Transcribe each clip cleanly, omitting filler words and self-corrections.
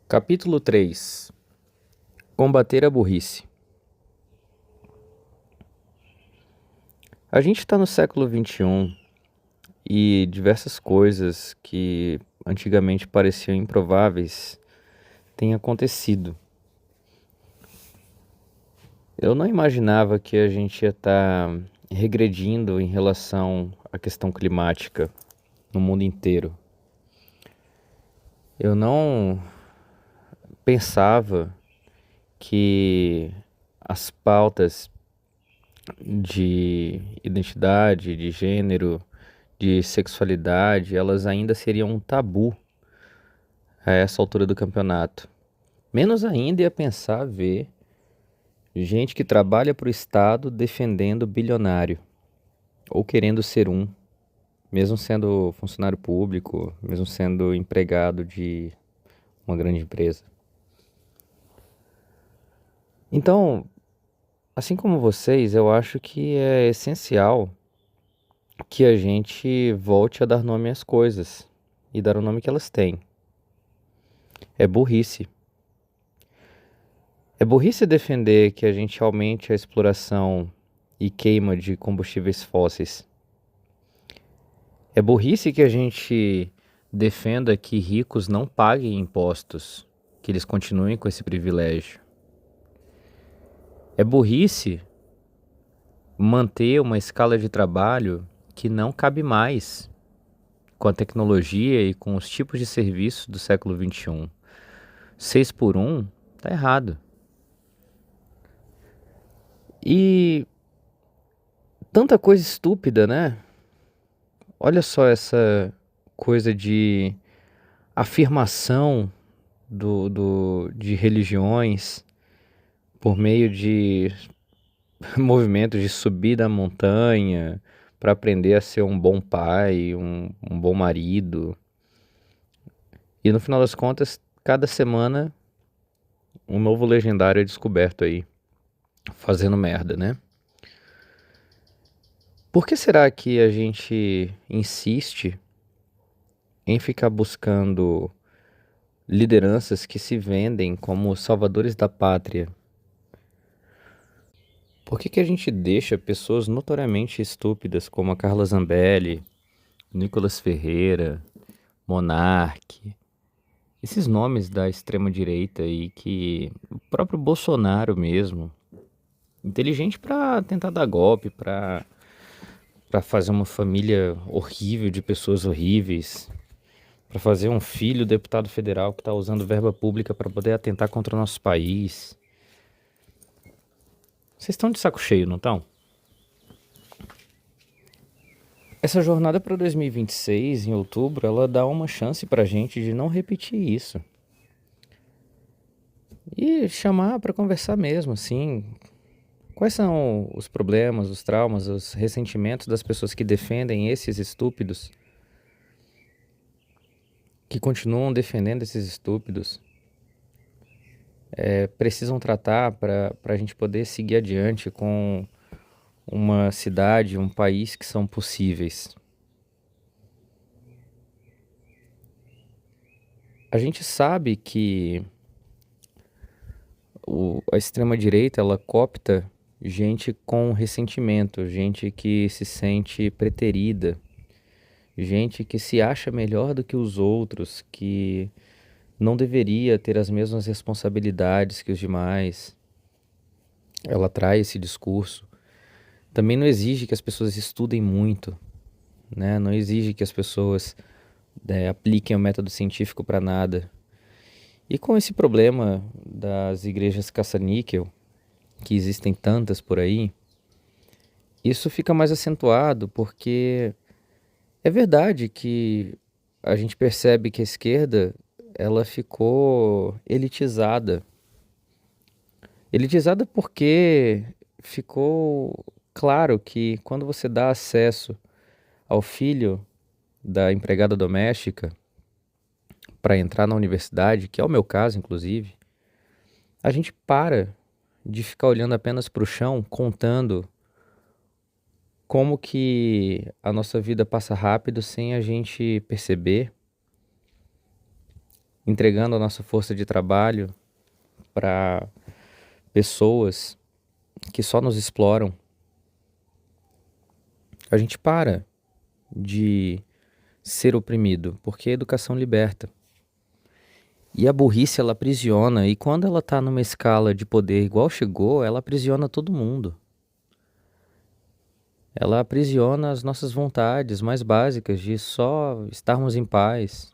Capítulo 3: Combater a burrice. A gente está no século XXI e diversas coisas que antigamente pareciam improváveis têm acontecido. Eu não imaginava que a gente ia estar regredindo em relação à questão climática no mundo inteiro. Eu não pensava que as pautas de identidade, de gênero, de sexualidade, elas ainda seriam um tabu a essa altura do campeonato. Menos ainda ia pensar ver gente que trabalha para o Estado defendendo bilionário, ou querendo ser um, mesmo sendo funcionário público, mesmo sendo empregado de uma grande empresa. Então, assim como vocês, eu acho que é essencial que a gente volte a dar nome às coisas e dar o nome que elas têm. É burrice. É burrice defender que a gente aumente a exploração e queima de combustíveis fósseis. É burrice que a gente defenda que ricos não paguem impostos, que eles continuem com esse privilégio. É burrice manter uma escala de trabalho que não cabe mais com a tecnologia e com os tipos de serviços do século XXI. 6 por 1 tá errado. E tanta coisa estúpida, né? Olha só essa coisa de afirmação de religiões por meio de movimentos de subir da montanha para aprender a ser um bom pai, um bom marido. E no final das contas, cada semana um novo legendário é descoberto aí, fazendo merda, né? Por que será que a gente insiste em ficar buscando lideranças que se vendem como salvadores da pátria? Por que a gente deixa pessoas notoriamente estúpidas como a Carla Zambelli, Nicolas Ferreira, Monark, esses nomes da extrema-direita aí que o próprio Bolsonaro mesmo, inteligente para tentar dar golpe, para fazer uma família horrível de pessoas horríveis, para fazer um filho deputado federal que está usando verba pública para poder atentar contra o nosso país. Vocês estão de saco cheio, não estão? Essa jornada para 2026, em outubro, ela dá uma chance pra gente de não repetir isso. E chamar para conversar mesmo, assim. Quais são os problemas, os traumas, os ressentimentos das pessoas que defendem esses estúpidos? Que continuam defendendo esses estúpidos? Precisam tratar para a gente poder seguir adiante com uma cidade, um país que são possíveis. A gente sabe que a extrema-direita ela coopta gente com ressentimento, gente que se sente preterida, gente que se acha melhor do que os outros, que não deveria ter as mesmas responsabilidades que os demais. Ela traz esse discurso. Também não exige que as pessoas estudem muito, né? Não exige que as pessoas apliquem o método científico para nada. E com esse problema das igrejas caça-níquel, que existem tantas por aí, isso fica mais acentuado porque é verdade que a gente percebe que a esquerda ela ficou elitizada. Elitizada porque ficou claro que quando você dá acesso ao filho da empregada doméstica para entrar na universidade, que é o meu caso, inclusive, a gente para de ficar olhando apenas para o chão, contando como que a nossa vida passa rápido sem a gente perceber. entregando a nossa força de trabalho para pessoas que só nos exploram, a gente para de ser oprimido, porque a educação liberta. E a burrice, ela aprisiona, e quando ela tá numa escala de poder igual chegou, ela aprisiona todo mundo. Ela aprisiona as nossas vontades mais básicas de só estarmos em paz.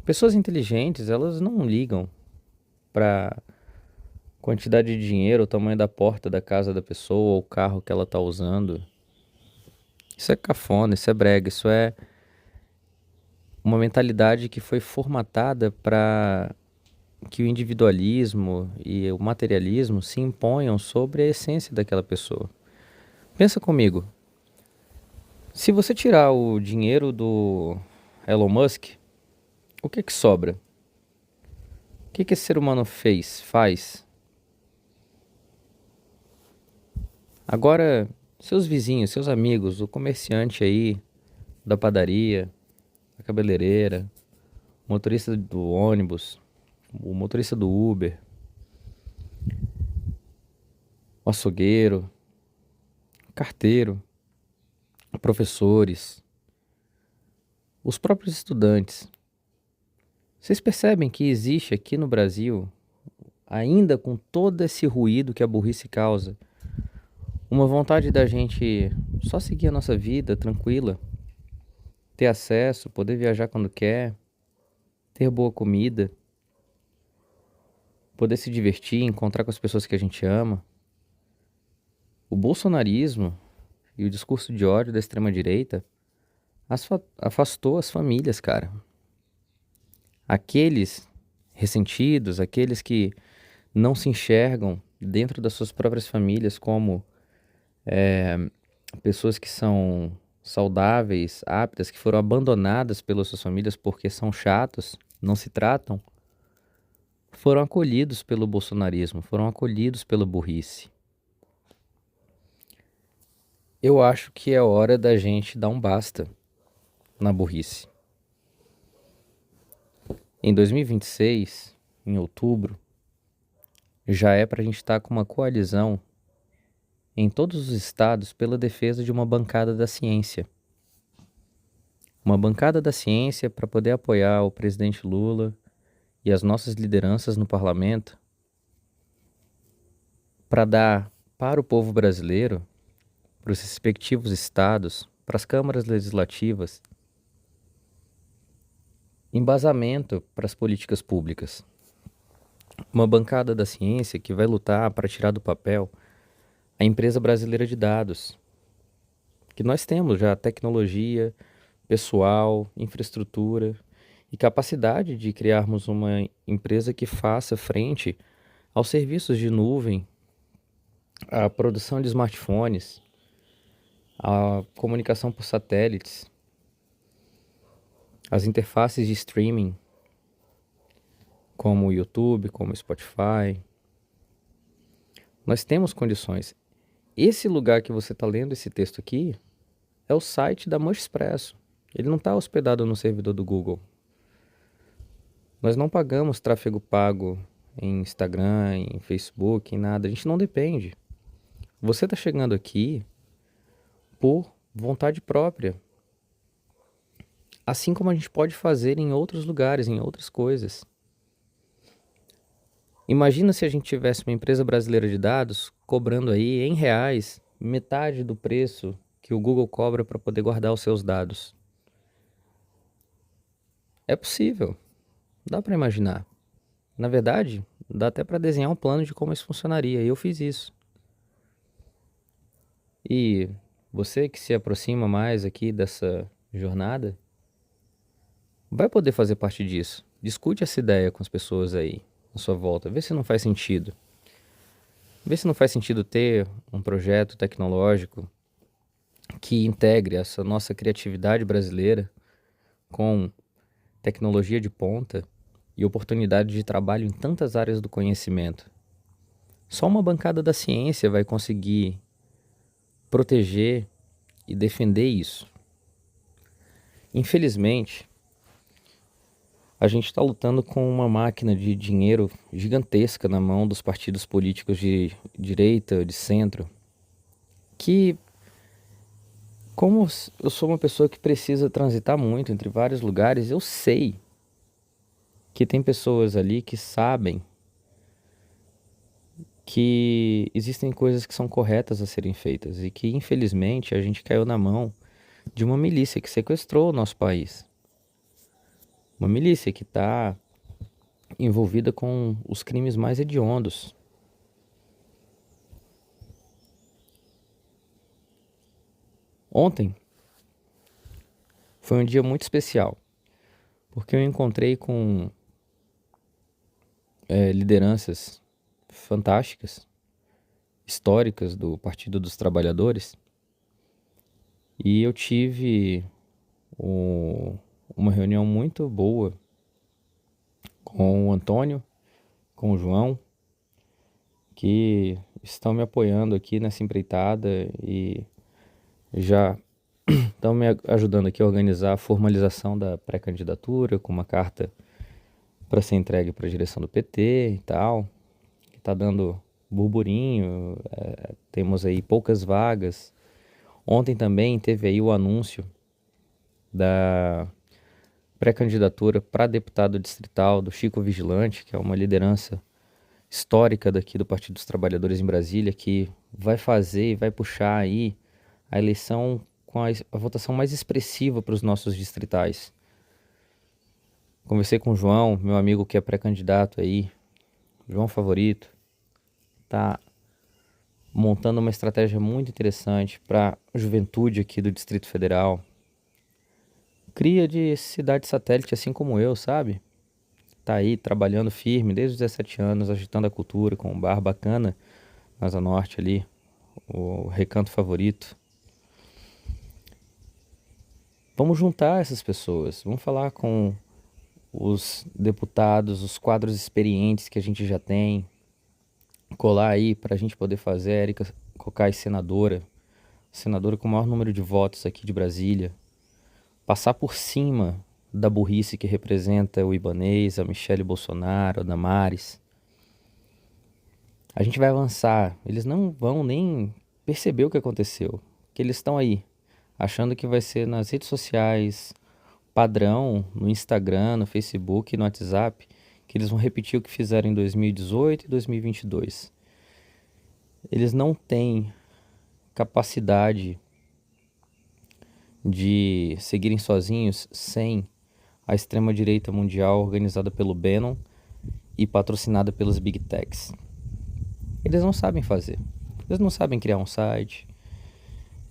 Pessoas inteligentes, elas não ligam para quantidade de dinheiro, o tamanho da porta da casa da pessoa, ou o carro que ela tá usando. Isso é cafona, isso é brega, isso é uma mentalidade que foi formatada para que o individualismo e o materialismo se imponham sobre a essência daquela pessoa. Pensa comigo, se você tirar o dinheiro do Elon Musk, o que que sobra? O que que esse ser humano faz? Agora, seus vizinhos, seus amigos, o comerciante aí da padaria, a cabeleireira, o motorista do ônibus, o motorista do Uber, o açougueiro, o carteiro, professores, os próprios estudantes. Vocês percebem que existe aqui no Brasil, ainda com todo esse ruído que a burrice causa, uma vontade da gente só seguir a nossa vida tranquila, ter acesso, poder viajar quando quer, ter boa comida, poder se divertir, encontrar com as pessoas que a gente ama. O bolsonarismo e o discurso de ódio da extrema-direita afastou as famílias, cara. Aqueles ressentidos, aqueles que não se enxergam dentro das suas próprias famílias como pessoas que são saudáveis, aptas, que foram abandonadas pelas suas famílias porque são chatos, não se tratam, foram acolhidos pelo bolsonarismo, foram acolhidos pela burrice. Eu acho que é hora da gente dar um basta na burrice. Em 2026, em outubro, já é para a gente estar com uma coalizão em todos os estados pela defesa de uma bancada da ciência. Uma bancada da ciência para poder apoiar o presidente Lula e as nossas lideranças no parlamento, para dar para o povo brasileiro, para os respectivos estados, para as câmaras legislativas, embasamento para as políticas públicas. Uma bancada da ciência que vai lutar para tirar do papel a empresa brasileira de dados, que nós temos já tecnologia, pessoal, infraestrutura e capacidade de criarmos uma empresa que faça frente aos serviços de nuvem, à produção de smartphones, à comunicação por satélites, às interfaces de streaming, como o YouTube, como o Spotify. Nós temos condições. Esse lugar que você está lendo esse texto aqui é o site da Mocho Expresso. Ele não está hospedado no servidor do Google. Nós não pagamos tráfego pago em Instagram, em Facebook, em nada. A gente não depende. Você está chegando aqui por vontade própria. Assim como a gente pode fazer em outros lugares, em outras coisas. Imagina se a gente tivesse uma empresa brasileira de dados cobrando aí em reais metade do preço que o Google cobra para poder guardar os seus dados. É possível, dá para imaginar. Na verdade, dá até para desenhar um plano de como isso funcionaria, e eu fiz isso. E você que se aproxima mais aqui dessa jornada, vai poder fazer parte disso. Discute essa ideia com as pessoas aí à sua volta, vê se não faz sentido. Vê se não faz sentido ter um projeto tecnológico que integre essa nossa criatividade brasileira com tecnologia de ponta e oportunidade de trabalho em tantas áreas do conhecimento. Só uma bancada da ciência vai conseguir proteger e defender isso. Infelizmente, A gente está lutando com uma máquina de dinheiro gigantesca na mão dos partidos políticos de direita, de centro, que, eu sou uma pessoa que precisa transitar muito entre vários lugares, eu sei que tem pessoas ali que sabem que existem coisas que são corretas a serem feitas e que, infelizmente, a gente caiu na mão de uma milícia que sequestrou o nosso país. Uma milícia que está envolvida com os crimes mais hediondos. Ontem foi um dia muito especial, porque eu encontrei com lideranças fantásticas, históricas do Partido dos Trabalhadores, e eu tive uma reunião muito boa com o Antônio, com o João, que estão me apoiando aqui nessa empreitada e já estão me ajudando aqui a organizar a formalização da pré-candidatura com uma carta para ser entregue para a direção do PT e tal, que está dando burburinho, temos aí poucas vagas. Ontem também teve aí o anúncio da pré-candidatura para deputado distrital do Chico Vigilante, que é uma liderança histórica daqui do Partido dos Trabalhadores em Brasília, que vai fazer e vai puxar aí a eleição com a votação mais expressiva para os nossos distritais. Conversei com o João, meu amigo que é pré-candidato aí, João Favorito, tá montando uma estratégia muito interessante para a juventude aqui do Distrito Federal. Cria de cidade satélite, assim como eu, sabe? Tá aí trabalhando firme desde os 17 anos, agitando a cultura com um bar bacana na Asa Norte ali, o Recanto Favorito. Vamos juntar essas pessoas, vamos falar com os deputados, os quadros experientes que a gente já tem, colar aí para a gente poder fazer a Érica Cocai senadora com o maior número de votos aqui de Brasília, passar por cima da burrice que representa o Ibanez, a Michele Bolsonaro, a Damares. A gente vai avançar, eles não vão nem perceber o que aconteceu, que eles estão aí, achando que vai ser nas redes sociais, padrão, no Instagram, no Facebook, no WhatsApp, que eles vão repetir o que fizeram em 2018 e 2022. Eles não têm capacidade de seguirem sozinhos sem a extrema-direita mundial organizada pelo Bannon e patrocinada pelos Big Techs. Eles não sabem fazer. Eles não sabem criar um site.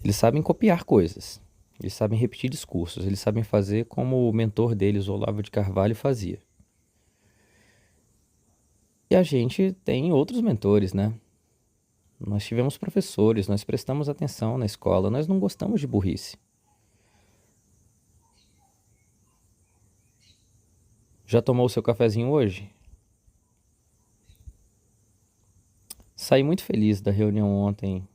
Eles sabem copiar coisas. Eles sabem repetir discursos. Eles sabem fazer como o mentor deles, Olavo de Carvalho, fazia. E a gente tem outros mentores, né? Nós tivemos professores, nós prestamos atenção na escola, nós não gostamos de burrice. Já tomou o seu cafezinho hoje? Saí muito feliz da reunião ontem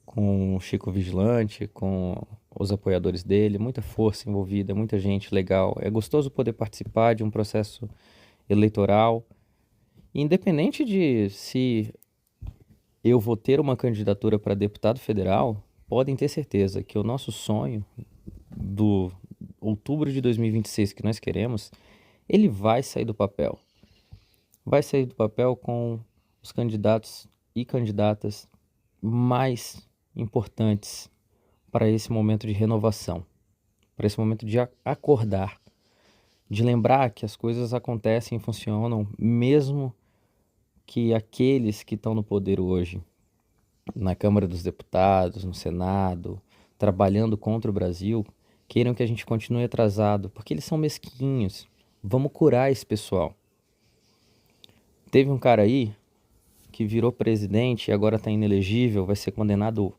com o Chico Vigilante, com os apoiadores dele, muita força envolvida, muita gente legal. É gostoso poder participar de um processo eleitoral, independente de se eu vou ter uma candidatura para deputado federal, podem ter certeza que o nosso sonho do outubro de 2026 que nós queremos, ele vai sair do papel. Vai sair do papel com os candidatos e candidatas mais importantes para esse momento de renovação, para esse momento de acordar, de lembrar que as coisas acontecem e funcionam mesmo que aqueles que estão no poder hoje, na Câmara dos Deputados, no Senado, trabalhando contra o Brasil, queiram que a gente continue atrasado, porque eles são mesquinhos. Vamos curar esse pessoal. Teve um cara aí que virou presidente e agora está inelegível, vai ser condenado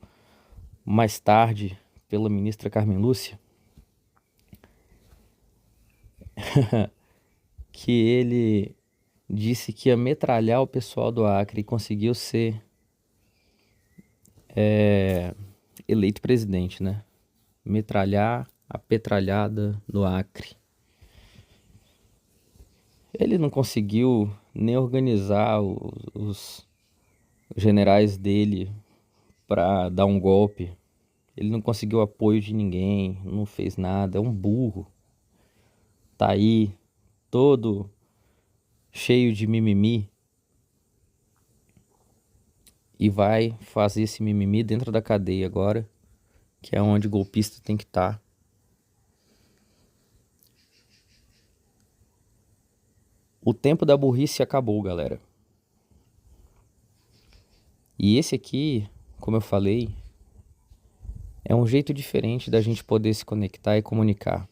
mais tarde pela ministra Carmen Lúcia, que ele disse que ia metralhar o pessoal do Acre e conseguiu ser eleito presidente, né? Metralhar a petralhada no Acre. Ele não conseguiu nem organizar os generais dele para dar um golpe. Ele não conseguiu apoio de ninguém, não fez nada, é um burro. Tá aí, todo cheio de mimimi, e vai fazer esse mimimi dentro da cadeia agora, que é onde o golpista tem que estar. O tempo da burrice acabou, galera. E esse aqui, como eu falei, é um jeito diferente da gente poder se conectar e comunicar.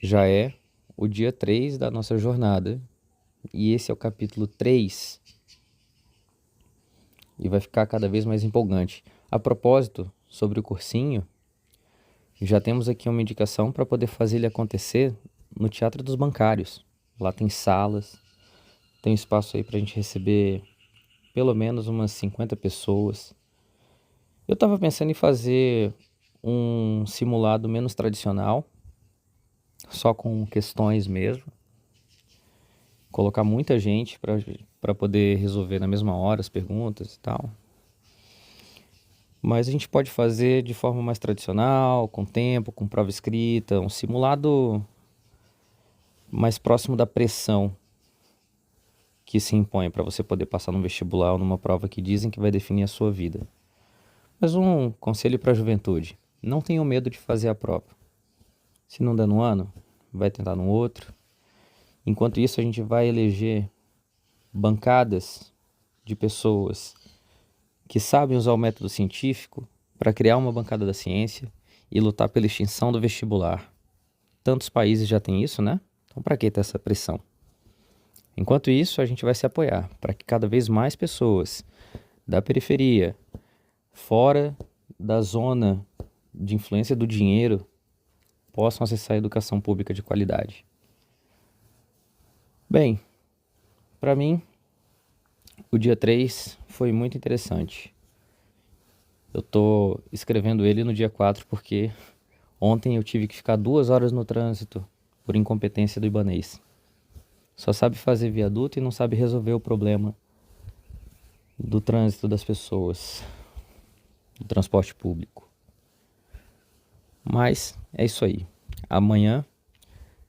Já é o dia 3 da nossa jornada, e esse é o capítulo 3, e vai ficar cada vez mais empolgante. A propósito, sobre o cursinho, já temos aqui uma indicação para poder fazer ele acontecer no Teatro dos Bancários. Lá tem salas, tem espaço aí para a gente receber pelo menos umas 50 pessoas. Eu estava pensando em fazer um simulado menos tradicional, só com questões mesmo. Colocar muita gente para poder resolver na mesma hora as perguntas e tal. Mas a gente pode fazer de forma mais tradicional, com tempo, com prova escrita, um simulado mais próximo da pressão que se impõe para você poder passar no vestibular ou numa prova que dizem que vai definir a sua vida. Mas um conselho para a juventude: não tenham medo de fazer a prova. Se não der no ano, vai tentar no outro. Enquanto isso, a gente vai eleger bancadas de pessoas que sabem usar o método científico para criar uma bancada da ciência e lutar pela extinção do vestibular. Tantos países já têm isso, né? Então, para que ter essa pressão? Enquanto isso, a gente vai se apoiar para que cada vez mais pessoas da periferia, fora da zona de influência do dinheiro, possam acessar a educação pública de qualidade. Bem, para mim, o dia 3 foi muito interessante. Eu tô escrevendo ele no dia 4 porque ontem eu tive que ficar 2 horas no trânsito por incompetência do ibanês. Só sabe fazer viaduto e não sabe resolver o problema do trânsito das pessoas, do transporte público. Mas é isso aí. Amanhã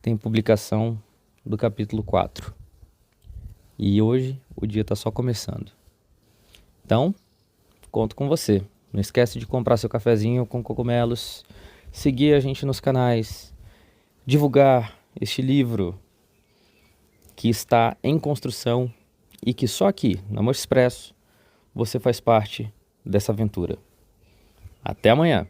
tem publicação do capítulo 4. E hoje o dia está só começando. Então, conto com você. Não esquece de comprar seu cafezinho com cogumelos, seguir a gente nos canais, divulgar este livro que está em construção e que só aqui, no Amor Expresso, você faz parte dessa aventura. Até amanhã!